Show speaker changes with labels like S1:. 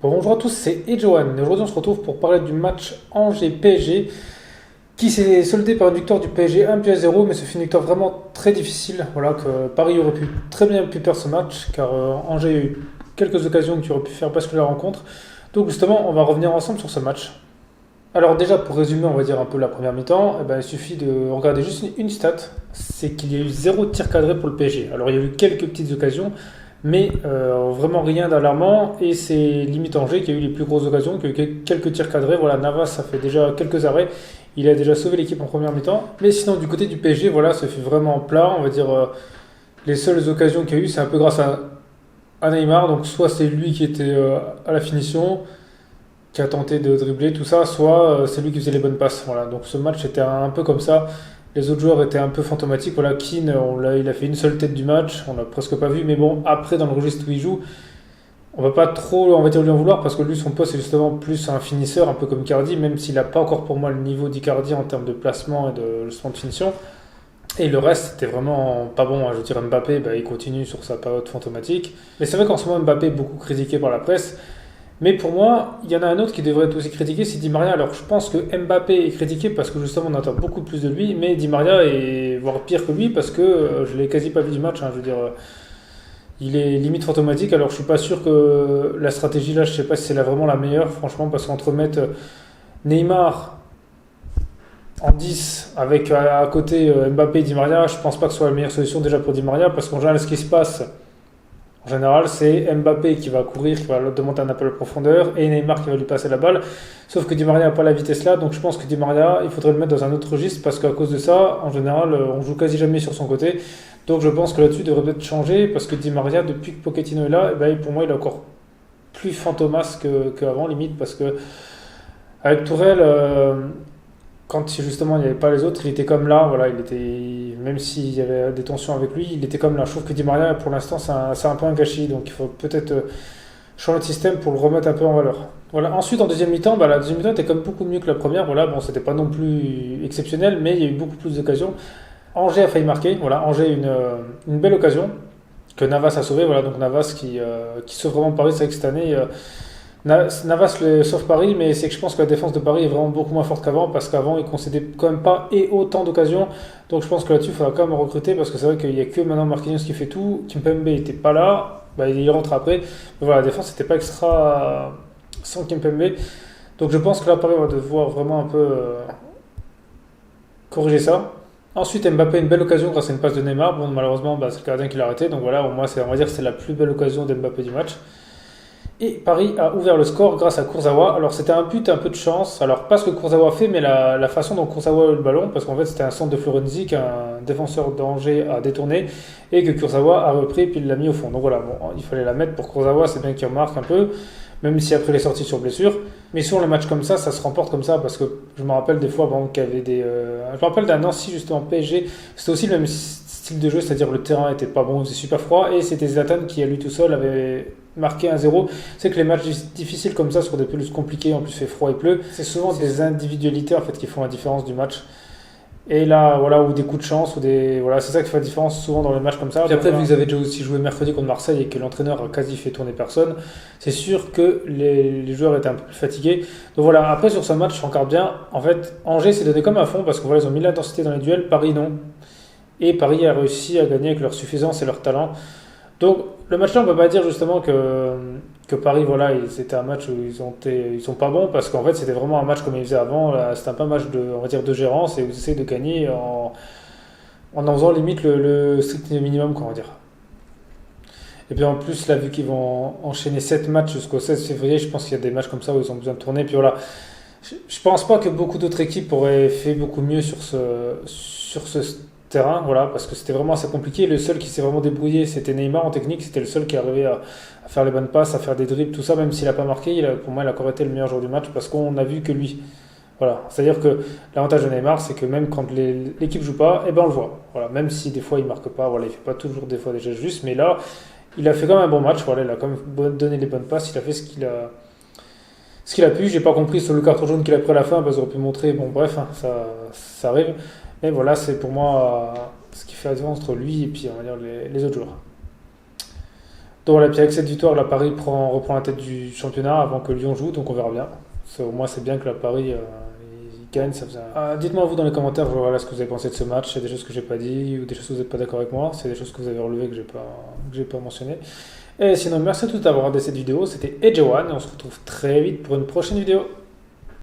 S1: Bonjour à tous, c'est Edjohan. Aujourd'hui, on se retrouve pour parler du match Angers-PSG qui s'est soldé par une victoire du PSG 1-0, mais ce fut une victoire vraiment très difficile. Voilà, que Paris aurait pu très bien pu perdre ce match car Angers a eu quelques occasions qui auraient pu faire basculer la rencontre. Donc, justement, on va revenir ensemble sur ce match. Alors, déjà, pour résumer, on va dire un peu la première mi-temps, il suffit de regarder juste une stat, c'est qu'il y a eu zéro tir cadré pour le PSG. Alors, il y a eu quelques petites occasions, mais vraiment rien d'alarmant. Et c'est limite Angers qui a eu les plus grosses occasions, qui a eu quelques tirs cadrés. Voilà, Navas, ça fait déjà quelques arrêts. Il a déjà sauvé l'équipe en première mi-temps. Mais sinon, du côté du PSG, voilà, ça fait vraiment plat. On va dire les seules occasions qu'il y a eu, c'est un peu grâce à Neymar. Donc, soit c'est lui qui était à la finition, qui a tenté de dribbler, tout ça, soit c'est lui qui faisait les bonnes passes. Voilà, donc ce match était un peu comme ça. Les autres joueurs étaient un peu fantomatiques. Voilà, Keane, il a fait une seule tête du match, on l'a presque pas vu. Mais bon, après, dans le registre où il joue, on va pas trop, on va dire, lui en vouloir parce que lui, son poste, c'est justement plus un finisseur, un peu comme Icardi, même s'il n'a pas encore pour moi le niveau d'Icardi en termes de placement et de finition. Et le reste, c'était vraiment pas bon. Je veux dire, Mbappé, il continue sur sa période fantomatique. Mais c'est vrai qu'en ce moment, Mbappé est beaucoup critiqué par la presse. Mais pour moi, il y en a un autre qui devrait être aussi critiqué, c'est Di Maria. Alors je pense que Mbappé est critiqué parce que justement on attend beaucoup plus de lui, mais Di Maria est voire pire que lui parce que je l'ai quasi pas vu du match. Je veux dire, il est limite fantomatique. Alors je suis pas sûr que la stratégie là, je sais pas si c'est vraiment la meilleure, franchement, parce qu'entre mettre Neymar en 10 avec à côté Mbappé et Di Maria, je pense pas que ce soit la meilleure solution déjà pour Di Maria parce qu'en général, ce qui se passe en général, c'est Mbappé qui va courir, qui va demander un appel à profondeur, et Neymar qui va lui passer la balle. Sauf que Di Maria n'a pas la vitesse là, donc je pense que Di Maria, il faudrait le mettre dans un autre registre, parce qu'à cause de ça, en général, on joue quasi jamais sur son côté. Donc je pense que là-dessus, il devrait peut-être changer, parce que Di Maria, depuis que Pochettino est là, pour moi, il est encore plus fantomas qu'avant, limite, parce que avec Tourelle, quand justement il n'y avait pas les autres, il était comme là, voilà, il était, même s'il y avait des tensions avec lui, il était comme là. Je trouve que Di Maria, pour l'instant, c'est un peu un gâchis, donc il faut peut-être changer de système pour le remettre un peu en valeur. Voilà. Ensuite, en deuxième mi-temps, la deuxième mi-temps était comme beaucoup mieux que la première. Voilà, bon, c'était pas non plus exceptionnel, mais il y a eu beaucoup plus d'occasions. Angers a failli marquer. Voilà, Angers a une belle occasion que Navas a sauvé. Voilà, donc Navas qui sauve vraiment Paris. C'est vrai que cette année, Navas sauve Paris, mais c'est que je pense que la défense de Paris est vraiment beaucoup moins forte qu'avant parce qu'avant ils concédaient quand même pas et autant d'occasions. Donc je pense que là-dessus il faudra quand même recruter parce que c'est vrai qu'il n'y a que maintenant Marquinhos qui fait tout. Kimpembe n'était pas là, il rentre après. Mais voilà, la défense n'était pas extra sans Kimpembe. Donc je pense que là Paris va devoir vraiment un peu corriger ça. Ensuite Mbappé a une belle occasion grâce à une passe de Neymar. Bon malheureusement c'est le gardien qui l'a arrêté. Donc voilà, au moins on va dire que c'est la plus belle occasion d'Mbappé du match. Et Paris a ouvert le score grâce à Kurzawa. Alors c'était un but, un peu de chance. Alors pas ce que Kurzawa a fait, mais la façon dont Kurzawa a eu le ballon, parce qu'en fait c'était un centre de Florenzi qu'un défenseur d'Angers a détourné et que Kurzawa a repris puis il l'a mis au fond. Donc voilà, bon, il fallait la mettre pour Kurzawa, c'est bien qu'il remarque un peu, même si après il est sorti sur blessure. Mais souvent les matchs comme ça se remporte comme ça, parce que je me rappelle des fois qu'il y avait des... Je me rappelle d'un Nancy justement PSG, c'était aussi le même style de jeu, c'est-à-dire le terrain était pas bon, il faisait super froid, et c'était Zlatan qui à lui tout seul avait marqué 1-0. C'est que les matchs difficiles comme ça sur des pelouses compliquées, en plus il fait froid et pleut, c'est souvent des individualités en fait qui font la différence du match. Et là, voilà, ou des coups de chance, ou des, voilà, c'est ça qui fait la différence souvent dans les matchs comme ça. Puis après, vu que vous avez déjà aussi joué mercredi contre Marseille et que l'entraîneur a quasi fait tourner personne, c'est sûr que les joueurs étaient un peu plus fatigués. Donc voilà, après sur ce match, je regarde bien. En fait, Angers s'est donné comme à fond parce que voilà, ils ont mis l'intensité dans les duels, Paris non. Et Paris a réussi à gagner avec leur suffisance et leur talent. Donc le match là, on ne peut pas dire justement que Paris, voilà, c'était un match où ils sont pas bons parce qu'en fait c'était vraiment un match comme ils faisaient avant. Là, c'était un peu un match de, on va dire, de gérance et vous essayez de gagner en faisant limite le strict minimum, quoi, on va dire. Et puis en plus, là, vu qu'ils vont enchaîner 7 matchs jusqu'au 16 février, je pense qu'il y a des matchs comme ça où ils ont besoin de tourner. Puis voilà, je pense pas que beaucoup d'autres équipes auraient fait beaucoup mieux sur ce terrain, voilà, parce que c'était vraiment assez compliqué. Le seul qui s'est vraiment débrouillé, c'était Neymar en technique. C'était le seul qui arrivait à faire les bonnes passes, à faire des dribbles, tout ça, même s'il n'a pas marqué. Pour moi, il a encore été le meilleur joueur du match parce qu'on n'a vu que lui. Voilà, c'est-à-dire que l'avantage de Neymar, c'est que même quand l'équipe joue pas, on le voit. Voilà, même si des fois il marque pas, voilà, il fait pas toujours des fois des gestes justes, mais là, il a fait quand même un bon match. Voilà, il a quand même donné les bonnes passes. Il a fait ce qu'il a pu. J'ai pas compris sur le carton jaune qu'il a pris à la fin, parce qu'on aurait pu montrer. Bon, bref, hein, ça arrive. Mais voilà, c'est pour moi ce qui fait la différence entre lui et puis on va dire les autres joueurs. Donc voilà, puis avec cette victoire, la Paris reprend la tête du championnat avant que Lyon joue, donc on verra bien. Au moins, c'est bien que la Paris il gagne. Ça faisait... dites-moi vous dans les commentaires voilà, ce que vous avez pensé de ce match. C'est des choses que j'ai pas dit ou des choses que vous n'êtes pas d'accord avec moi. C'est des choses que vous avez relevées que j'ai pas mentionnées. Et sinon, merci à tous d'avoir regardé cette vidéo. C'était Edgewan et on se retrouve très vite pour une prochaine vidéo.